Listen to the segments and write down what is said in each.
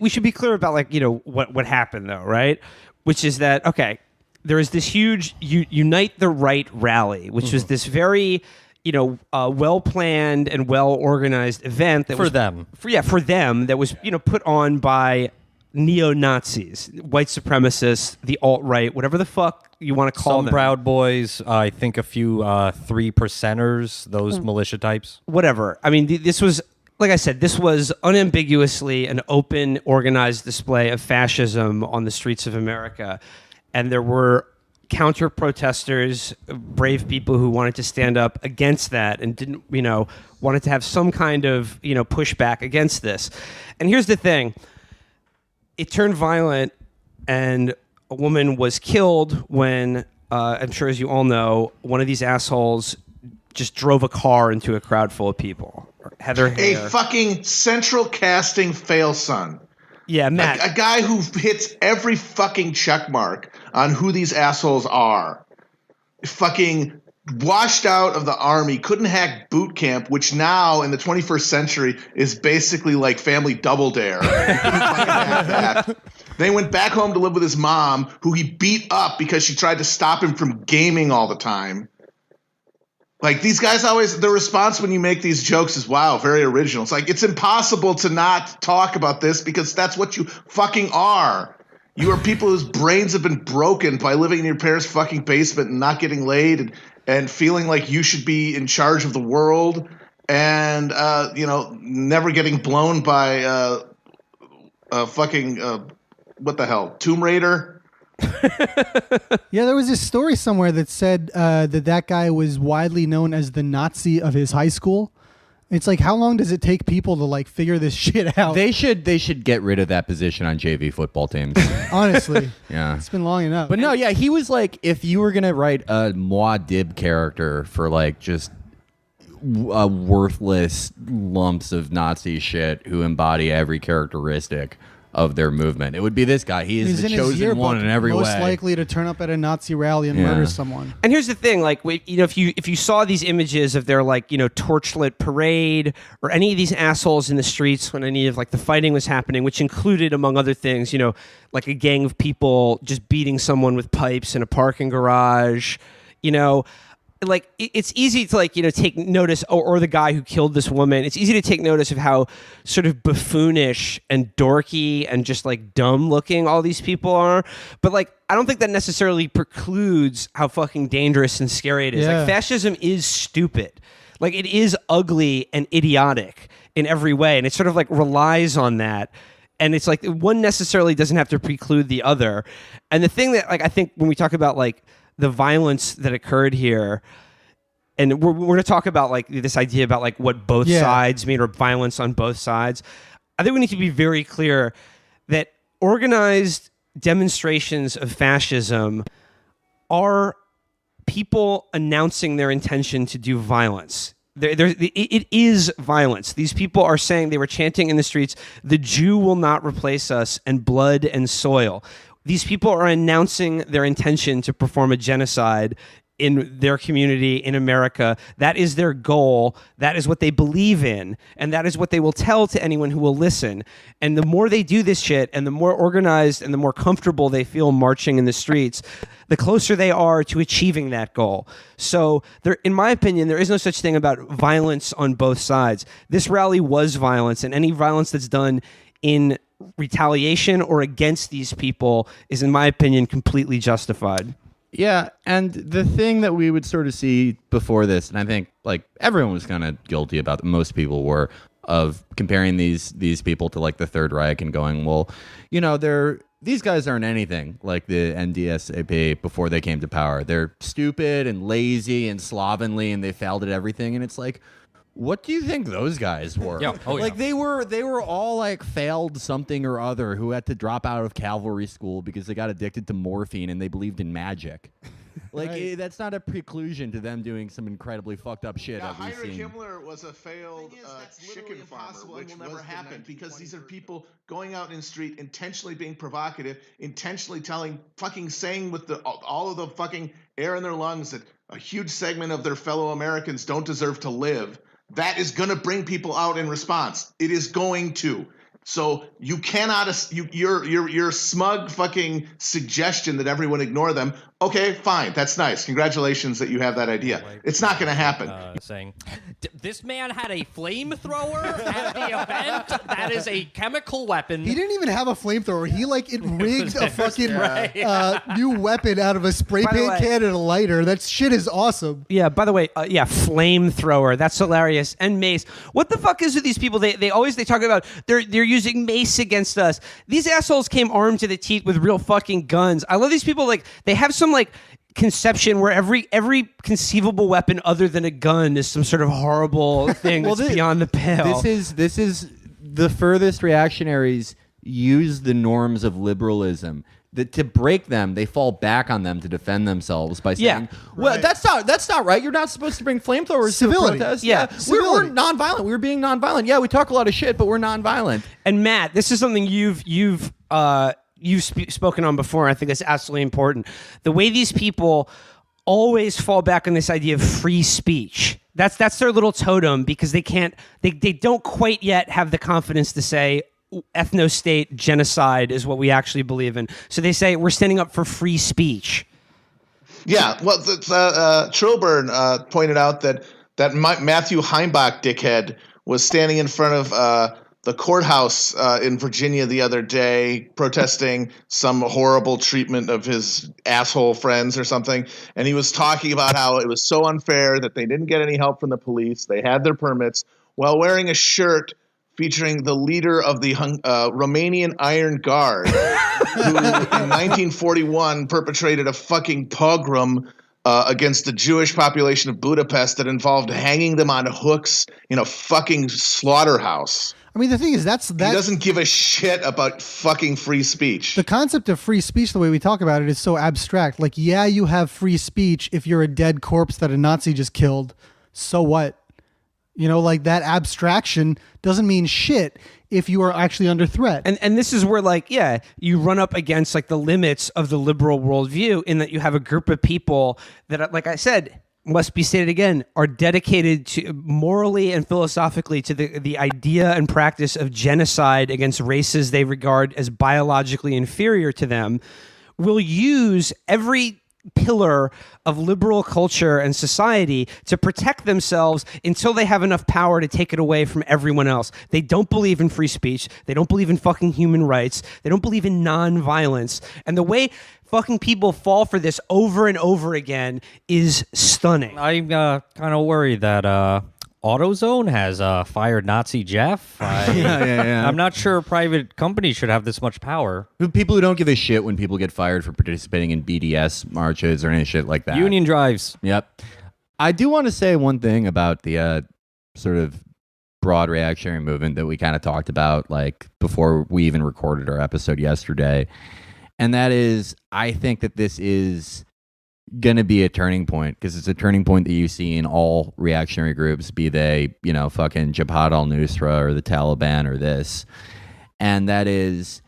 we should be clear about like, what happened though, right? Which is that, okay, there is this huge Unite the Right rally, which was this very, well-planned and well-organized event that for them, that was, put on by neo-Nazis, white supremacists, the alt-right, whatever the fuck you want to call them. Some Proud Boys, I think a few 3%ers, those militia types. Whatever. I mean, this was, like I said, this was unambiguously an open, organized display of fascism on the streets of America. And there were counter-protesters, brave people who wanted to stand up against that and didn't, wanted to have some kind of, pushback against this. And here's the thing. It turned violent, and a woman was killed when, I'm sure as you all know, one of these assholes just drove a car into a crowd full of people. Heather Hare. A fucking central casting fail son. Yeah, Matt. A guy who hits every fucking check mark on who these assholes are. Fucking washed out of the army, couldn't hack boot camp, which now in the 21st century is basically like family double dare. Then he went back home to live with his mom, who he beat up because she tried to stop him from gaming all the time. Like, these guys always, the response when you make these jokes is, wow, very original. It's like, it's impossible to not talk about this because that's what you fucking are. You are people whose brains have been broken by living in your parents' fucking basement and not getting laid and feeling like you should be in charge of the world and, never getting blown by fucking, what the hell, Tomb Raider? Yeah, there was this story somewhere that said that guy was widely known as the Nazi of his high school. It's like, how long does it take people to like figure this shit out? They should get rid of that position on JV football teams. Honestly, yeah, it's been long enough. But no, yeah, he was like, if you were gonna write a Muad'Dib character for like just worthless lumps of Nazi shit who embody every characteristic of their movement, it would be this guy. He is the chosen one in every way. Most likely to turn up at a Nazi rally and murder someone. And here's the thing, like, if you saw these images of their like, torchlit parade or any of these assholes in the streets when any of like the fighting was happening, which included, among other things, like a gang of people just beating someone with pipes in a parking garage, like it's easy to like take notice, or the guy who killed this woman. It's easy to take notice of how sort of buffoonish and dorky and just like dumb looking all these people are. But like I don't think that necessarily precludes how fucking dangerous and scary it is. Yeah. Like fascism is stupid. Like it is ugly and idiotic in every way, and it sort of like relies on that. And it's like one necessarily doesn't have to preclude the other. And the thing that like I think when we talk about like the violence that occurred here, and we're going to talk about like this idea about like what both sides mean, or violence on both sides. I think we need to be very clear that organized demonstrations of fascism are people announcing their intention to do violence. It is violence. These people are saying, they were chanting in the streets, "The Jew will not replace us," and "blood and soil." These people are announcing their intention to perform a genocide in their community in America. That is their goal. That is what they believe in. And that is what they will tell to anyone who will listen. And the more they do this shit, and the more organized and the more comfortable they feel marching in the streets, the closer they are to achieving that goal. So there, in my opinion, there is no such thing about violence on both sides. This rally was violence, and any violence that's done in retaliation or against these people is, in my opinion, completely justified. Yeah, and the thing that we would sort of see before this, and I think like everyone was kind of guilty about, most people were, of comparing these people to like the Third Reich and going, well, these guys aren't anything like the NDSAP before they came to power. They're stupid and lazy and slovenly, and they failed at everything. And it's like, what do you think those guys were? Like they were all like failed something or other who had to drop out of cavalry school because they got addicted to morphine and they believed in magic. Like Right. That's not a preclusion to them doing some incredibly fucked up shit. Yeah, that we've Heinrich seen. Himmler was a failed chicken farmer, which will never happen because these are people going out in the street, intentionally being provocative, intentionally saying with all of the fucking air in their lungs that a huge segment of their fellow Americans don't deserve to live. That is going to bring people out in response. It is going to. So you cannot, your smug fucking suggestion that everyone ignore them. Okay, fine. That's nice. Congratulations that you have that idea. It's not going to happen. Saying, This man had a flamethrower at the event. That is a chemical weapon. He didn't even have a flamethrower. He rigged a fucking new weapon out of a spray By the paint way- can and a lighter. That shit is awesome. Yeah, by the way, flamethrower. That's hilarious. And mace. What the fuck is with these people? They always talk about they're using mace against us. These assholes came armed to the teeth with real fucking guns. I love these people. Like, they have some conception where every conceivable weapon other than a gun is some sort of horrible thing that's beyond the pale. This is the furthest reactionaries use the norms of liberalism. That to break them, they fall back on them to defend themselves by saying, "Well, that's not right. You're not supposed to bring flamethrowers Civility. to a protest." Yeah. We're nonviolent. We're being nonviolent. Yeah, we talk a lot of shit, but we're nonviolent. And Matt, this is something you've spoken on before. I think that's absolutely important. The way these people always fall back on this idea of free speech. That's their little totem, because they don't quite yet have the confidence to say ethno-state genocide is what we actually believe in. So they say we're standing up for free speech. Yeah, well, Trilburn pointed out that Matthew Heimbach dickhead was standing in front of the courthouse in Virginia the other day protesting some horrible treatment of his asshole friends or something. And he was talking about how it was so unfair that they didn't get any help from the police. They had their permits while wearing a shirt featuring the leader of the Romanian Iron Guard, who in 1941 perpetrated a fucking pogrom against the Jewish population of Budapest that involved hanging them on hooks in a fucking slaughterhouse. I mean, the thing is, He doesn't give a shit about fucking free speech. the concept of free speech, the way we talk about it, is so abstract. Like, yeah, you have free speech if you're a dead corpse that a Nazi just killed. So what? That abstraction doesn't mean shit if you are actually under threat. And this is where, you run up against, the limits of the liberal worldview, in that you have a group of people that, like I said, must be stated again, are dedicated to morally and philosophically to the idea and practice of genocide against races they regard as biologically inferior to them, will use every pillar of liberal culture and society to protect themselves until they have enough power to take it away from everyone else. They don't believe in free speech. They don't believe in fucking human rights. They don't believe in non-violence. And the way fucking people fall for this over and over again is stunning. I'm kind of worried that AutoZone has fired Nazi Jeff. I'm not sure a private company should have this much power. People who don't give a shit when people get fired for participating in BDS marches or any shit like that. Union drives. Yep. I do want to say one thing about the sort of broad reactionary movement that we kind of talked about before we even recorded our episode yesterday. And that is, I think that this is going to be a turning point, because it's a turning point that you see in all reactionary groups, be they, fucking Jabhat al-Nusra or the Taliban or this. And that is,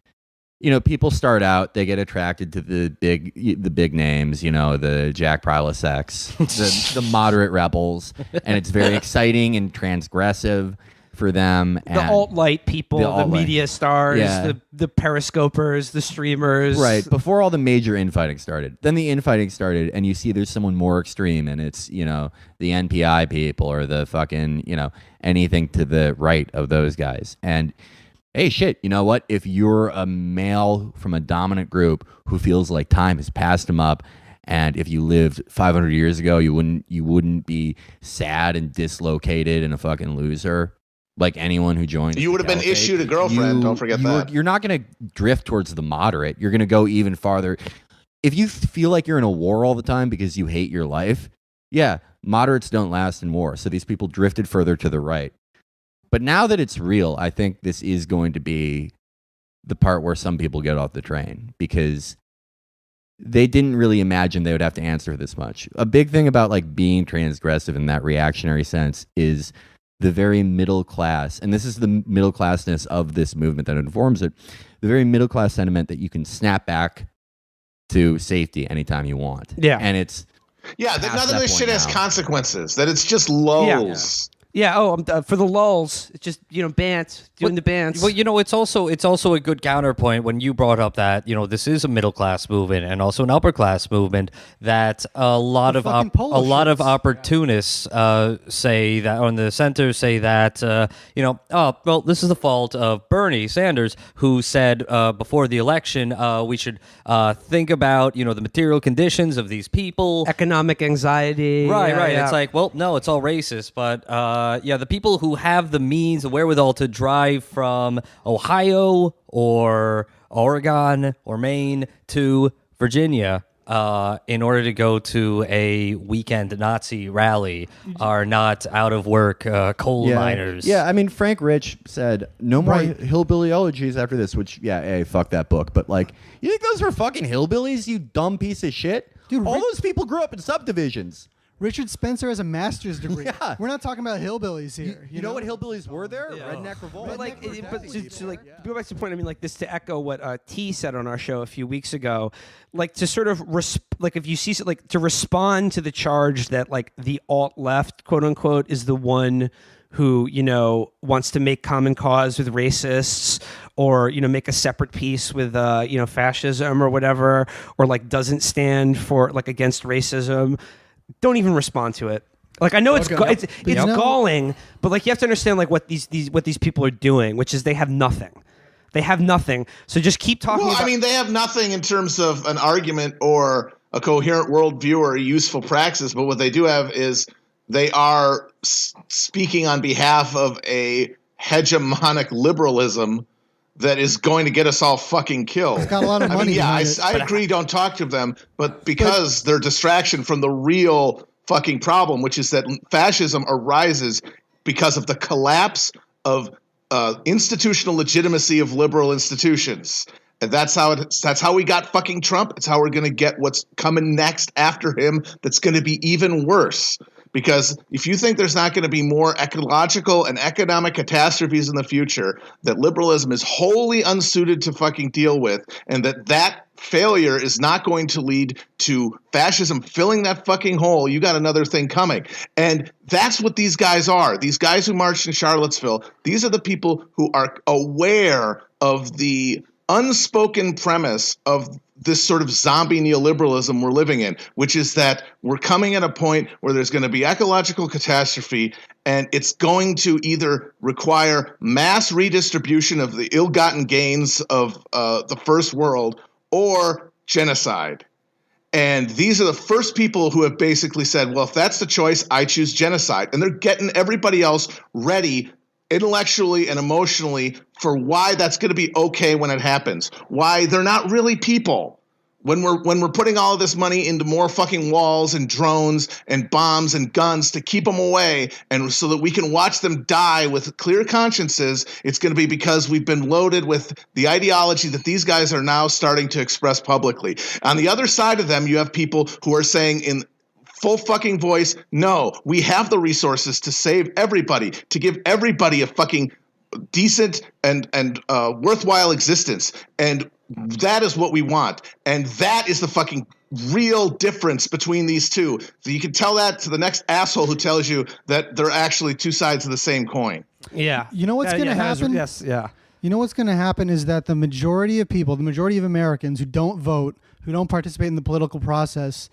people start out, they get attracted to the big names, the Jack Priloseks, the moderate rebels, and it's very exciting and transgressive for them. The alt-light people, the media stars, Yeah. the periscopers, the streamers. Right, before all the major infighting started. Then the infighting started, and you see there's someone more extreme, and it's, the NPI people or the fucking, anything to the right of those guys. And hey, shit, you know what? If you're a male from a dominant group who feels like time has passed him up, and if you lived 500 years ago, you wouldn't be sad and dislocated and a fucking loser. Like anyone who joins, you would have been issued a girlfriend. Don't forget that. You're not going to drift towards the moderate. You're going to go even farther. If you feel like you're in a war all the time because you hate your life, yeah, moderates don't last in war. So these people drifted further to the right. But now that it's real, I think this is going to be the part where some people get off the train, because they didn't really imagine they would have to answer this much. A big thing about being transgressive in that reactionary sense is the very middle class, and this is the middle classness of this movement that informs it, the very middle class sentiment that you can snap back to safety anytime you want. Yeah. And it's none of this shit has consequences, that it's just lulls. Yeah. Oh, for the lulls, it's just bants, doing the bants. Well, it's also a good counterpoint when you brought up that this is a middle class movement and also an upper class movement. That a lot of opportunists say that on the center say that this is the fault of Bernie Sanders, who said before the election we should think about the material conditions of these people, economic anxiety. Right. Yeah. It's like, well, no, it's all racist, but the people who have the means, the wherewithal to drive from Ohio or Oregon or Maine to Virginia in order to go to a weekend Nazi rally are not out of work coal miners. Yeah, I mean, Frank Rich said, no more hillbilly elegies after this, which, hey, fuck that book. But, you think those were fucking hillbillies, you dumb piece of shit? Dude, all those people grew up in subdivisions. Richard Spencer has a master's degree. Yeah. We're not talking about hillbillies here. You know what hillbillies were there? Yeah. Redneck revolt. But go back to the point. I mean, this to echo what T said on our show a few weeks ago, to sort of if you see to respond to the charge that the alt left, quote unquote, is the one who wants to make common cause with racists, or make a separate peace with fascism or whatever, or doesn't stand for against racism. Don't even respond to it. I know it's galling, but you have to understand what these people are doing, which is they have nothing. They have nothing. So just keep talking. Well, about- I mean, they have nothing in terms of an argument or a coherent worldview or a useful praxis. But what they do have is they are speaking on behalf of a hegemonic liberalism that is going to get us all fucking killed. It's got a lot of money. I agree, don't talk to them, but because they're distraction from the real fucking problem, which is that fascism arises because of the collapse of institutional legitimacy of liberal institutions. And that's how we got fucking Trump. It's how we're going to get what's coming next after him that's going to be even worse. Because if you think there's not going to be more ecological and economic catastrophes in the future that liberalism is wholly unsuited to fucking deal with, and that failure is not going to lead to fascism filling that fucking hole, you got another thing coming. And that's what these guys are. These guys who marched in Charlottesville, these are the people who are aware of the unspoken premise of this sort of zombie neoliberalism we're living in, which is that we're coming at a point where there's going to be ecological catastrophe, and it's going to either require mass redistribution of the ill-gotten gains of the first world or genocide. And these are the first people who have basically said, well, if that's the choice, I choose genocide. And they're getting everybody else ready intellectually and emotionally for why that's going to be okay when it happens. Why they're not really people. When we're putting all of this money into more fucking walls and drones and bombs and guns to keep them away, and so that we can watch them die with clear consciences, it's going to be because we've been loaded with the ideology that these guys are now starting to express publicly. On the other side of them, you have people who are saying in full fucking voice, no, we have the resources to save everybody, to give everybody a fucking decent and worthwhile existence. And that is what we want. And that is the fucking real difference between these two. So you can tell that to the next asshole who tells you that they're actually two sides of the same coin. Yeah. You know what's going to happen? Yes, yeah. You know what's going to happen is that the majority of people, the majority of Americans who don't vote, who don't participate in the political process,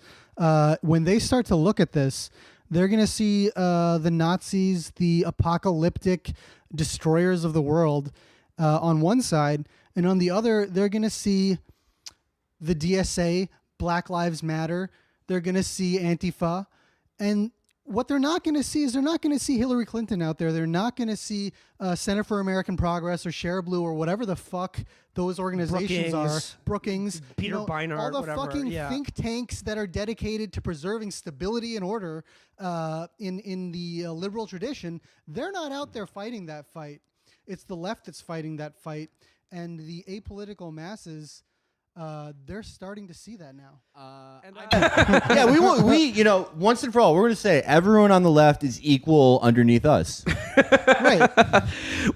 when they start to look at this, they're going to see the Nazis, the apocalyptic destroyers of the world on one side, and on the other, they're going to see the DSA, Black Lives Matter. They're going to see Antifa. And what they're not going to see is they're not going to see Hillary Clinton out there. They're not going to see Center for American Progress or Share Blue or whatever the fuck those organizations are. Brookings. Peter Beinart, all the whatever, fucking yeah. think tanks that are dedicated to preserving stability and order in the liberal tradition. They're not out there fighting that fight. It's the left that's fighting that fight. And the apolitical masses, they're starting to see that now. Yeah, we once and for all, we're going to say everyone on the left is equal underneath us. Right.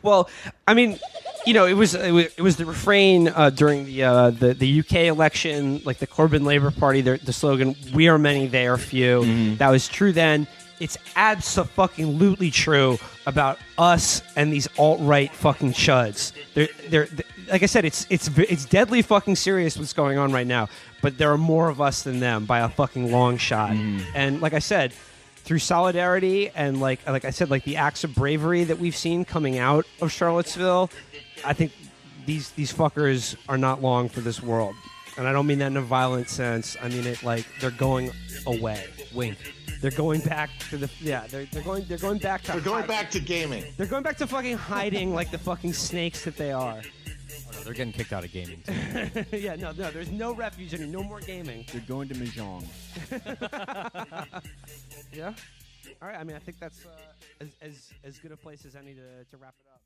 Well, I mean, it was the refrain during the UK election, like the Corbyn Labour Party, the slogan "We are many, they are few." Mm-hmm. That was true then. it's abso-fucking-lutely true about us and these alt-right fucking chuds. They're like I said, it's deadly fucking serious what's going on right now. But there are more of us than them by a fucking long shot. And like I said, through solidarity and like I said, like the acts of bravery that we've seen coming out of Charlottesville, I think these fuckers are not long for this world. And I don't mean that in a violent sense. I mean it like they're going away. Wink. They're going back to the They're going back to. They're going back to gaming. They're going back to fucking hiding like the fucking snakes that they are. Oh, no, they're getting kicked out of gaming too. Yeah, no, there's no refuge anymore. No more gaming. They're going to Mahjong. Yeah. All right. I mean, I think that's as good a place as any to wrap it up.